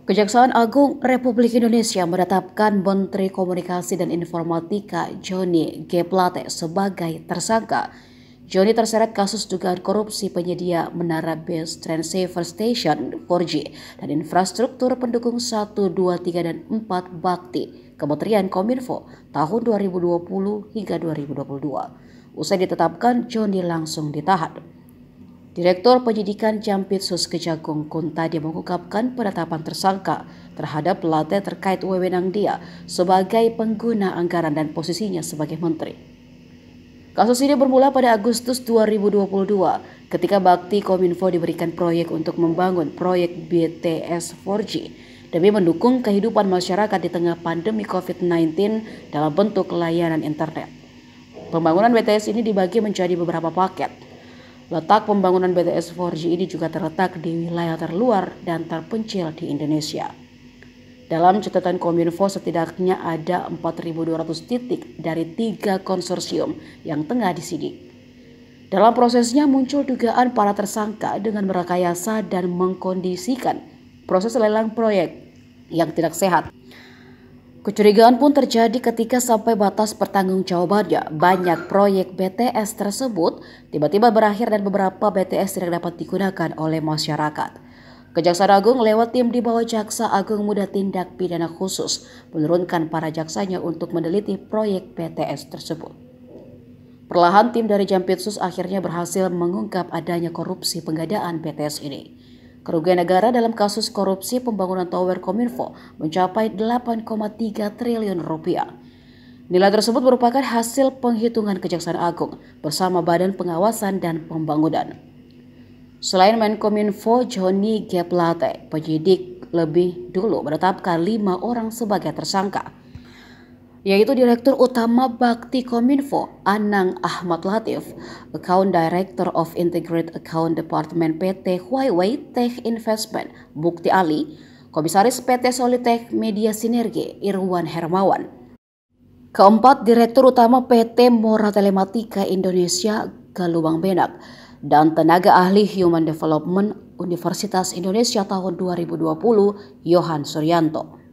Kejaksaan Agung Republik Indonesia menetapkan Menteri Komunikasi dan Informatika Johnny G. Plate sebagai tersangka. Johnny terseret kasus dugaan korupsi penyedia menara base transceiver station 4G dan infrastruktur pendukung 1, 2, 3, dan 4 bakti Kementerian Kominfo tahun 2020 hingga 2022. Usai ditetapkan, Johnny langsung ditahan. Direktur Penyidikan Jampitsus Kejagung Kuntadi mengungkapkan penetapan tersangka terhadap Plate terkait wewenang dia sebagai pengguna anggaran dan posisinya sebagai menteri. Kasus ini bermula pada Agustus 2022 ketika Bakti Kominfo diberikan proyek untuk membangun proyek BTS 4G demi mendukung kehidupan masyarakat di tengah pandemi COVID-19 dalam bentuk layanan internet. Pembangunan BTS ini dibagi menjadi beberapa paket. Letak pembangunan BTS 4G ini juga terletak di wilayah terluar dan terpencil di Indonesia. Dalam catatan Kominfo, setidaknya ada 4.200 titik dari 3 konsorsium yang tengah disidik. Dalam prosesnya muncul dugaan para tersangka dengan merekayasa dan mengkondisikan proses lelang proyek yang tidak sehat. Kecurigaan pun terjadi ketika sampai batas pertanggungjawabannya. Banyak proyek BTS tersebut tiba-tiba berakhir dan beberapa BTS tidak dapat digunakan oleh masyarakat. Kejaksaan Agung lewat tim di bawah Jaksa Agung Muda Tindak Pidana Khusus menurunkan para jaksanya untuk meneliti proyek BTS tersebut. Perlahan tim dari Jampitsus akhirnya berhasil mengungkap adanya korupsi pengadaan BTS ini. Kerugian negara dalam kasus korupsi pembangunan tower Kominfo mencapai 8,3 triliun rupiah. Nilai tersebut merupakan hasil penghitungan Kejaksaan Agung bersama Badan Pengawasan dan Pembangunan. Selain Menkominfo, Johnny G. Plate, penyidik lebih dulu menetapkan 5 orang sebagai tersangka, yaitu Direktur Utama Bakti Kominfo Anang Ahmad Latif, Account Director of Integrated Account Department PT Huawei Tech Investment Bukti Ali, Komisaris PT Solitech Media Sinergi Irwan Hermawan. Keempat, Direktur Utama PT Mora Telematika Indonesia Galuang Benak dan tenaga ahli Human Development Universitas Indonesia tahun 2020 Yohan Suryanto.